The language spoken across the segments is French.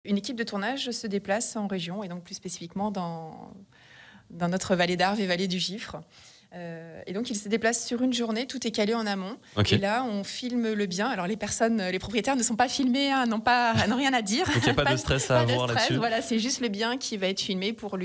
Une équipe de tournage se déplace en région et donc plus spécifiquement dans notre vallée d'Arve et vallée du Gifre. Et donc, ils se déplacent sur une journée, tout est calé en amont. Okay. Et là, on filme le bien. Alors, les propriétaires ne sont pas filmés, hein, n'ont rien à dire. Donc, il n'y a pas de stress à avoir là-dessus. Voilà, c'est juste le bien qui va être filmé pour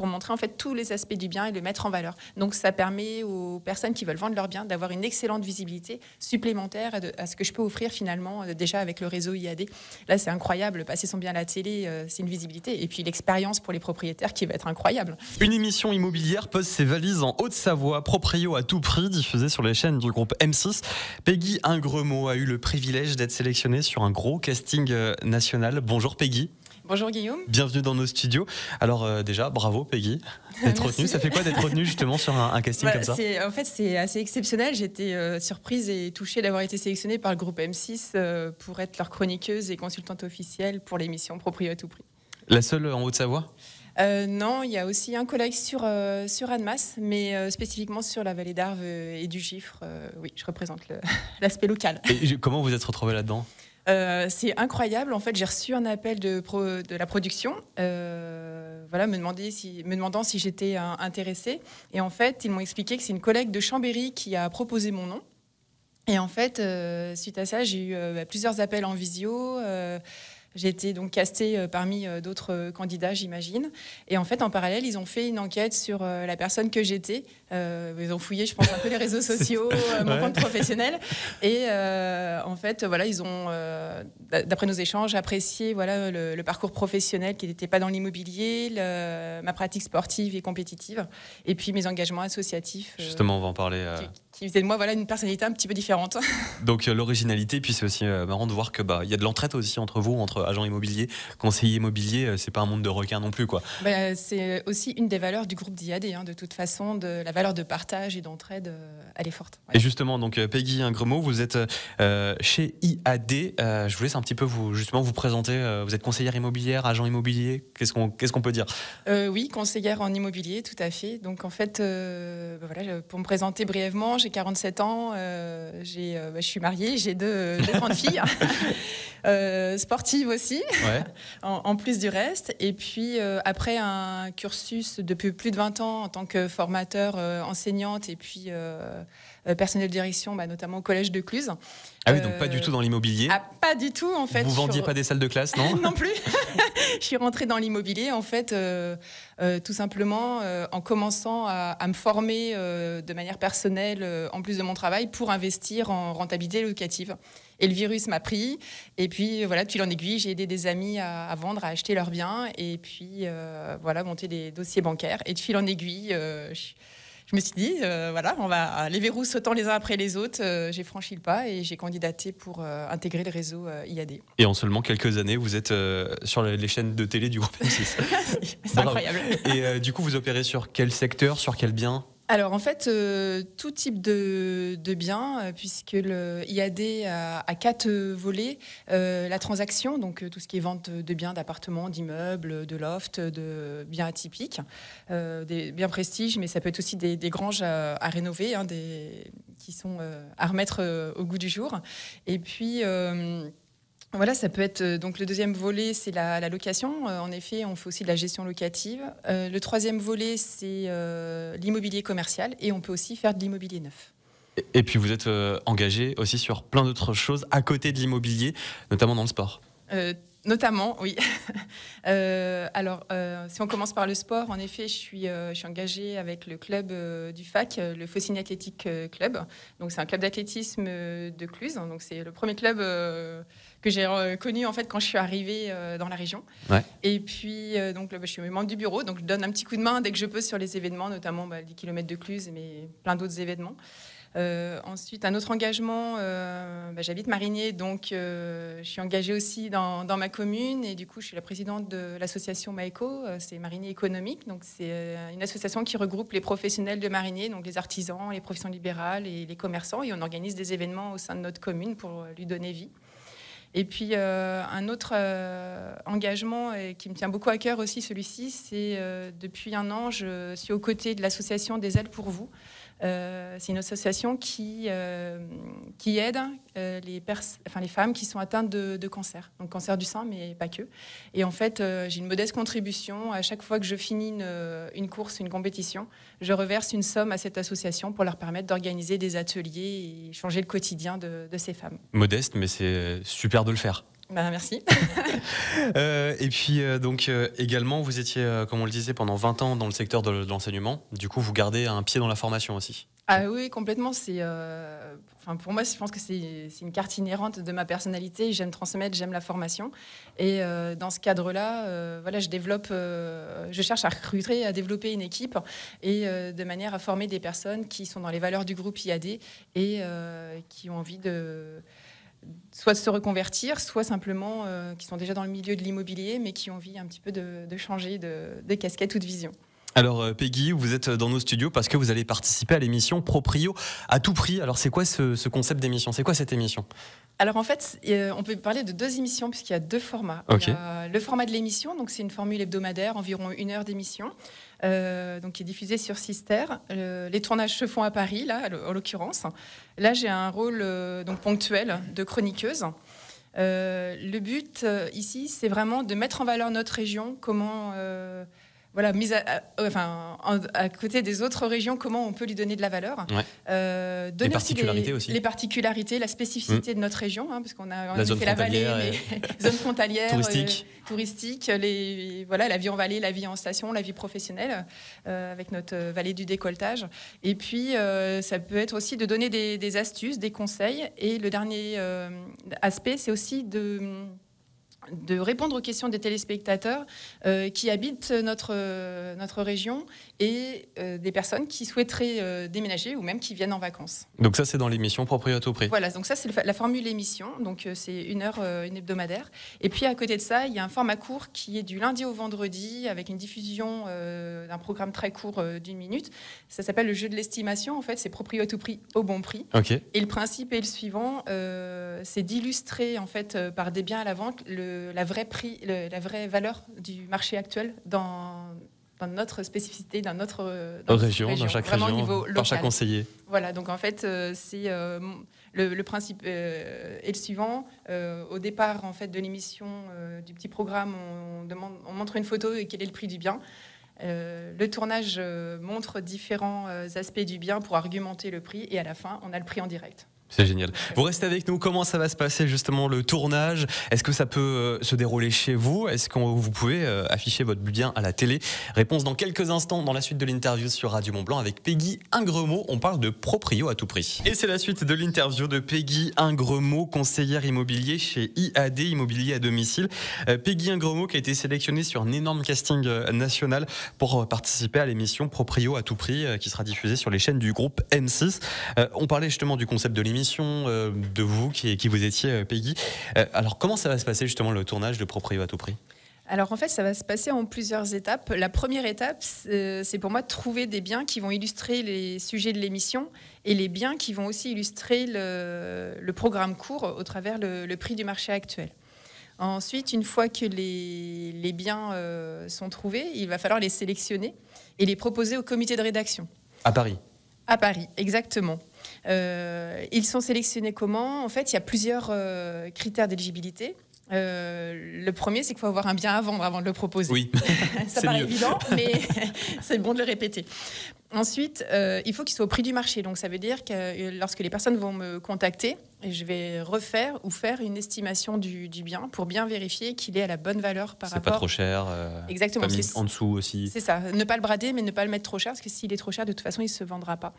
montrer en fait tous les aspects du bien et le mettre en valeur. Donc, ça permet aux personnes qui veulent vendre leur bien d'avoir une excellente visibilité supplémentaire à ce que je peux offrir finalement déjà avec le réseau IAD. Là, c'est incroyable. Passer son bien à la télé, c'est une visibilité. Et puis, l'expérience pour les propriétaires qui va être incroyable. Une émission immobilière pose ses valises en Haute-Savoie. Proprio à tout prix, diffusée sur les chaînes du groupe M6. Peggy Ingremot a eu le privilège d'être sélectionnée sur un gros casting national. Bonjour Peggy. Bonjour Guillaume. Bienvenue dans nos studios. Alors déjà, bravo Peggy d'être retenue. Ça fait quoi d'être retenue justement sur un casting comme ça? En fait, c'est assez exceptionnel. J'étais surprise et touchée d'avoir été sélectionnée par le groupe M6 pour être leur chroniqueuse et consultante officielle pour l'émission Proprio à tout prix. La seule en Haute-Savoie? Non, il y a aussi un collègue sur Annemasse, mais spécifiquement sur la vallée d'Arve et du Gifre. Oui, je représente l'aspect local. Et comment vous êtes retrouvée là-dedans? C'est incroyable. En fait, j'ai reçu un appel de la production, voilà, me demandant si j'étais intéressée. Et en fait, ils m'ont expliqué que c'est une collègue de Chambéry qui a proposé mon nom. Et en fait, suite à ça, j'ai eu plusieurs appels en visio. J'ai été donc castée parmi d'autres candidats, j'imagine. Et en fait, en parallèle, ils ont fait une enquête sur la personne que j'étais. Ils ont fouillé, je pense, un peu les réseaux sociaux, mon compte professionnel. Et en fait, voilà, ils ont, d'après nos échanges, apprécié voilà, le parcours professionnel qui n'était pas dans l'immobilier, ma pratique sportive et compétitive, et puis mes engagements associatifs. Justement, on va en parler. Qui faisait de moi voilà, une personnalité un petit peu différente. Donc l'originalité, puis c'est aussi marrant de voir que y a de l'entraide aussi entre vous, entre agents immobiliers, conseillers immobiliers. C'est pas un monde de requins non plus, quoi. C'est aussi une des valeurs du groupe d'IAD. Hein, de toute façon, la valeur de partage et d'entraide, elle est forte. Ouais. Et justement, donc Peggy Ingremot, vous êtes chez IAD. Je vous laisse un petit peu vous présenter. Vous êtes conseillère immobilière, agent immobilier. Qu'est-ce qu'on peut dire? Oui, conseillère en immobilier, tout à fait. Donc en fait, voilà, pour me présenter brièvement, j'ai 47 ans, je suis mariée, j'ai deux grandes filles, sportives aussi, ouais. en plus du reste. Et puis après un cursus depuis plus de 20 ans en tant que formateur, enseignante et puis personnel de direction, notamment au collège de Cluse. Ah oui, donc pas du tout dans l'immobilier. Pas du tout, en fait. Vous vendiez pas des salles de classe, non? Non plus. Je suis rentrée dans l'immobilier, en fait, tout simplement en commençant à me former de manière personnelle, en plus de mon travail, pour investir en rentabilité locative. Et le virus m'a pris. Et puis, voilà, de fil en aiguille, j'ai aidé des amis à vendre, à acheter leurs biens. Et puis, voilà, monter des dossiers bancaires. Et de fil en aiguille, je me suis dit, voilà, on va les verrous sautant les uns après les autres. J'ai franchi le pas et j'ai candidaté pour intégrer le réseau IAD. Et en seulement quelques années, vous êtes sur les chaînes de télé du groupe M6. C'est incroyable. Et du coup, vous opérez sur quel secteur, sur quel bien? Alors en fait, tout type de biens, puisque le IAD a 4 volets. La transaction, donc tout ce qui est vente de biens, d'appartements, d'immeubles, de lofts, de biens atypiques, des biens prestige, mais ça peut être aussi des granges à rénover, hein, qui sont à remettre au goût du jour. Et puis... voilà, ça peut être donc le deuxième volet, c'est la location. En effet, on fait aussi de la gestion locative. Le troisième volet, c'est l'immobilier commercial et on peut aussi faire de l'immobilier neuf. Et puis vous êtes engagé aussi sur plein d'autres choses à côté de l'immobilier, notamment dans le sport. Notamment, oui. Alors, si on commence par le sport, en effet, je suis engagée avec le club du FAC, le Faucigny Athletic Club. Donc, c'est un club d'athlétisme de Cluse. Donc, c'est le premier club que j'ai connu en fait quand je suis arrivée dans la région. Ouais. Et puis, donc, je suis membre du bureau. Donc, je donne un petit coup de main dès que je peux sur les événements, notamment 10 km de Cluse, mais plein d'autres événements. Ensuite, un autre engagement, j'habite Marigné, donc je suis engagée aussi dans ma commune et du coup je suis la présidente de l'association Maéco, c'est Marigné économique, donc c'est une association qui regroupe les professionnels de Marigné, donc les artisans, les professions libérales et les commerçants, et on organise des événements au sein de notre commune pour lui donner vie. Et puis un autre engagement qui me tient beaucoup à cœur aussi, celui-ci, c'est depuis un an, je suis aux côtés de l'association des Ailes pour vous, C'est une association qui aide les femmes qui sont atteintes de cancer, donc cancer du sein, mais pas que. Et en fait, j'ai une modeste contribution. À chaque fois que je finis une course, une compétition, je reverse une somme à cette association pour leur permettre d'organiser des ateliers et changer le quotidien de ces femmes. Modeste, mais c'est super de le faire. Merci. Et puis, également, vous étiez, comme on le disait, pendant 20 ans dans le secteur de l'enseignement. Du coup, vous gardez un pied dans la formation aussi. Ah oui, complètement. Pour moi, je pense que c'est une carte inhérente de ma personnalité. J'aime transmettre, j'aime la formation. Et dans ce cadre-là, je cherche à recruter, à développer une équipe et de manière à former des personnes qui sont dans les valeurs du groupe IAD et qui ont envie soit de se reconvertir, soit simplement qui sont déjà dans le milieu de l'immobilier, mais qui ont envie un petit peu de changer de casquette ou de vision. Alors Peggy, vous êtes dans nos studios parce que vous allez participer à l'émission Proprio à tout prix. Alors c'est quoi ce concept d'émission? C'est quoi cette émission? Alors en fait, on peut parler de 2 émissions puisqu'il y a 2 formats. Okay. Il y a le format de l'émission, donc c'est une formule hebdomadaire, environ 1 heure d'émission, donc qui est diffusée sur Sister. Les tournages se font à Paris, là, en l'occurrence. Là, j'ai un rôle donc ponctuel de chroniqueuse. Le but ici, c'est vraiment de mettre en valeur notre région, comment... mise à côté des autres régions, comment on peut lui donner de la valeur. Ouais. Les particularités aussi. Les particularités, la spécificité de notre région, parce qu'on a la zone fait la vallée, zone frontalière, touristique, la vie en vallée, la vie en station, la vie professionnelle, avec notre vallée du décolletage. Et puis, ça peut être aussi de donner des astuces, des conseils. Et le dernier aspect, c'est aussi de répondre aux questions des téléspectateurs qui habitent notre région et des personnes qui souhaiteraient déménager ou même qui viennent en vacances. Donc ça, c'est dans l'émission Proprio à tout prix. Voilà, donc ça, c'est la formule émission. Donc c'est 1 heure, une hebdomadaire. Et puis à côté de ça, il y a un format court qui est du lundi au vendredi avec une diffusion d'un programme très court d'1 minute. Ça s'appelle le jeu de l'estimation. En fait, c'est Proprio à tout prix au bon prix. Okay. Et le principe est le suivant, c'est d'illustrer en fait par des biens à la vente la vraie valeur du marché actuel dans notre spécificité, dans notre région, dans chaque vraiment région, au niveau local. par chaque conseiller. Voilà, donc en fait, c'est le principe est le suivant. Au départ, en fait, de l'émission, du petit programme, on montre une photo et quel est le prix du bien. Le tournage montre différents aspects du bien pour argumenter le prix et à la fin, on a le prix en direct. C'est génial. Vous restez avec nous. Comment ça va se passer justement le tournage? Est-ce que ça peut se dérouler chez vous? Est-ce que vous pouvez afficher votre bien à la télé? Réponse dans quelques instants dans la suite de l'interview sur Radio Mont Blanc avec Peggy Ingremot. On parle de Proprio à tout prix. Et c'est la suite de l'interview de Peggy Ingremot, conseillère immobilier chez IAD Immobilier à domicile. Peggy Ingremot qui a été sélectionnée sur un énorme casting national pour participer à l'émission Proprio à tout prix qui sera diffusée sur les chaînes du groupe M6. On parlait justement du concept de l'émission. De vous qui vous étiez Peggy. Alors comment ça va se passer justement le tournage de Proprio à tout prix? Alors en fait ça va se passer en plusieurs étapes. La première étape c'est pour moi de trouver des biens qui vont illustrer les sujets de l'émission et les biens qui vont aussi illustrer le programme court au travers le prix du marché actuel. Ensuite, une fois que les biens sont trouvés, il va falloir les sélectionner et les proposer au comité de rédaction. À Paris? À Paris, exactement. Ils sont sélectionnés comment? En fait, il y a plusieurs critères d'éligibilité. Le premier, c'est qu'il faut avoir un bien à vendre avant de le proposer. Oui, ça paraît évident, mais c'est bon de le répéter. Ensuite, il faut qu'il soit au prix du marché. Donc, ça veut dire que lorsque les personnes vont me contacter, je vais refaire ou faire une estimation du bien pour bien vérifier qu'il est à la bonne valeur par rapport... C'est pas trop cher. Exactement. Pas mis en dessous aussi. C'est ça. Ne pas le brader, mais ne pas le mettre trop cher, parce que s'il est trop cher, de toute façon, il ne se vendra pas.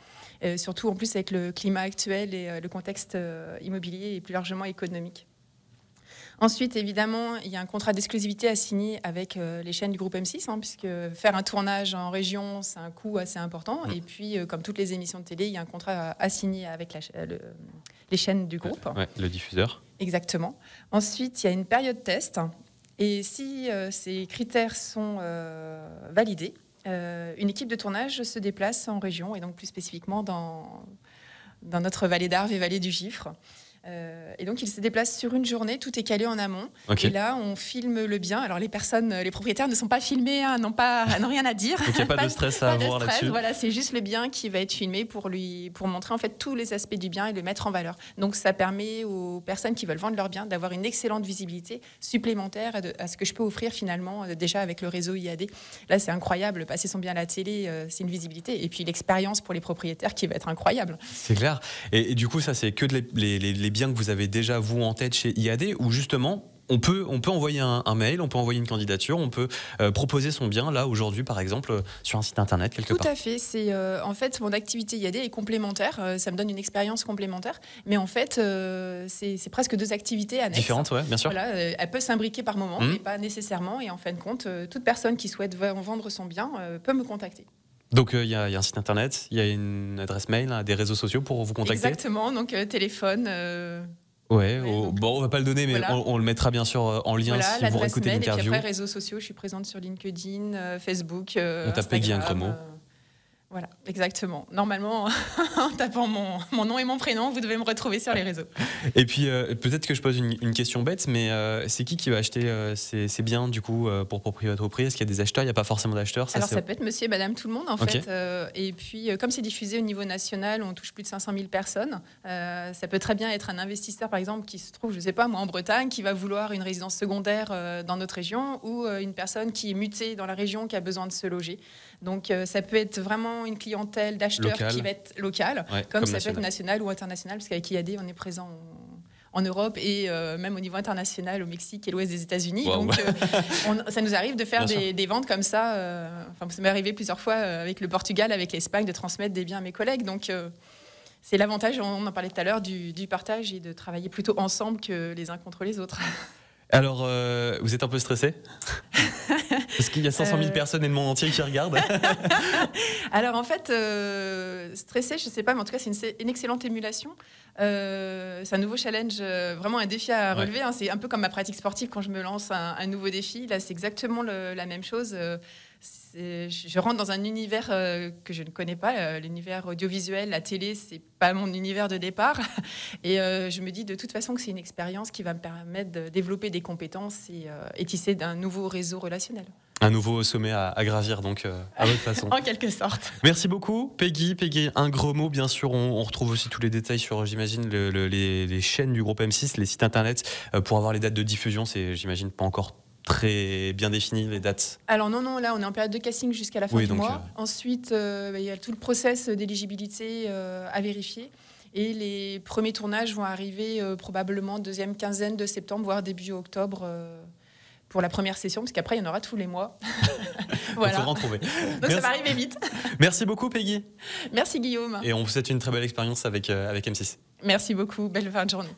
Surtout, en plus, avec le climat actuel et le contexte immobilier et plus largement économique. Ensuite, évidemment, il y a un contrat d'exclusivité à signer avec les chaînes du groupe M6, puisque faire un tournage en région, c'est un coût assez important. Et puis, comme toutes les émissions de télé, il y a un contrat à signer avec les chaînes du groupe. Ouais, le diffuseur. Exactement. Ensuite, il y a une période test. Et si ces critères sont validés, une équipe de tournage se déplace en région, et donc plus spécifiquement dans notre vallée d'Arve et vallée du Gifre. Et donc, ils se déplacent sur une journée, tout est calé en amont. Ok. Et là, on filme le bien. Alors, les propriétaires ne sont pas filmés, hein, n'ont rien à dire. Donc il n'y a pas de stress à avoir là-dessus. Voilà, c'est juste le bien qui va être filmé pour montrer en fait tous les aspects du bien et le mettre en valeur. Donc, ça permet aux personnes qui veulent vendre leur bien d'avoir une excellente visibilité supplémentaire à ce que je peux offrir finalement déjà avec le réseau IAD. Là, c'est incroyable. Passer son bien à la télé, c'est une visibilité. Et puis, l'expérience pour les propriétaires qui va être incroyable. C'est clair. Et du coup, ça, c'est que les biens que vous avez déjà, vous, en tête chez IAD, ou justement, on peut envoyer un mail, on peut envoyer une candidature, on peut proposer son bien, là, aujourd'hui, par exemple, sur un site internet, quelque part. Tout à fait. En fait, mon activité IAD est complémentaire. Ça me donne une expérience complémentaire. Mais en fait, c'est presque deux activités annexes. Différentes, oui, bien sûr. Voilà, elle peut s'imbriquer par moment, mais pas nécessairement. Et en fin de compte, toute personne qui souhaite vendre son bien peut me contacter. Donc il y a un site internet, il y a une adresse mail, des réseaux sociaux pour vous contacter. Exactement, donc téléphone. Bon, on va pas le donner, mais voilà. on le mettra bien sûr en lien si vous réécoutez l'interview. Et puis après, réseaux sociaux, je suis présente sur LinkedIn, Facebook, on tape Peggy Ingremot. Voilà, exactement. Normalement, en tapant mon nom et mon prénom, vous devez me retrouver sur les réseaux. Et puis, peut-être que je pose une question bête, mais c'est qui va acheter ces biens, du coup, pour propriétaire? Est-ce qu'il y a des acheteurs? Il n'y a pas forcément d'acheteurs? Alors, ça peut être monsieur et madame tout le monde, en fait. Et puis, comme c'est diffusé au niveau national, on touche plus de 500 000 personnes. Ça peut très bien être un investisseur, par exemple, qui se trouve, je ne sais pas, moi, en Bretagne, qui va vouloir une résidence secondaire dans notre région, ou une personne qui est mutée dans la région, qui a besoin de se loger. Donc, ça peut être vraiment une clientèle d'acheteurs qui va être locale, comme ça peut être national ou international, parce qu'avec IAD, on est présent en Europe et même au niveau international, au Mexique et l'ouest des États-Unis. Wow. Donc, ça nous arrive de faire des ventes comme ça. Ça m'est arrivé plusieurs fois avec le Portugal, avec l'Espagne, de transmettre des biens à mes collègues. Donc, c'est l'avantage, on en parlait tout à l'heure, du partage et de travailler plutôt ensemble que les uns contre les autres. Alors, vous êtes un peu stressé? Parce qu'il y a 500 000 personnes et le monde entier qui regardent. Alors en fait, stressé, je ne sais pas, mais en tout cas, c'est une excellente émulation. C'est un nouveau challenge, vraiment un défi à relever. Ouais. Hein. C'est un peu comme ma pratique sportive quand je me lance un nouveau défi. Là, c'est exactement la même chose. Je rentre dans un univers que je ne connais pas, l'univers audiovisuel, la télé, c'est pas mon univers de départ. Et je me dis de toute façon que c'est une expérience qui va me permettre de développer des compétences et tisser d'un nouveau réseau relationnel. Un nouveau sommet à gravir, donc, à votre façon. En quelque sorte. Merci beaucoup, Peggy, Ingremot. Bien sûr, on retrouve aussi tous les détails sur, j'imagine, les chaînes du groupe M6, les sites internet. Pour avoir les dates de diffusion, c'est, j'imagine, pas encore très bien définies, les dates. Alors non, là, on est en période de casting jusqu'à la fin du mois. Ensuite, il y a tout le process d'éligibilité à vérifier. Et les premiers tournages vont arriver probablement deuxième quinzaine de septembre, voire début octobre. Pour la première session, parce qu'après, il y en aura tous les mois. Voilà. Il faut en trouver. Donc ça va arriver vite. Merci beaucoup, Peggy. Merci, Guillaume. Et on vous souhaite une très belle expérience avec M6. Merci beaucoup. Belle fin de journée.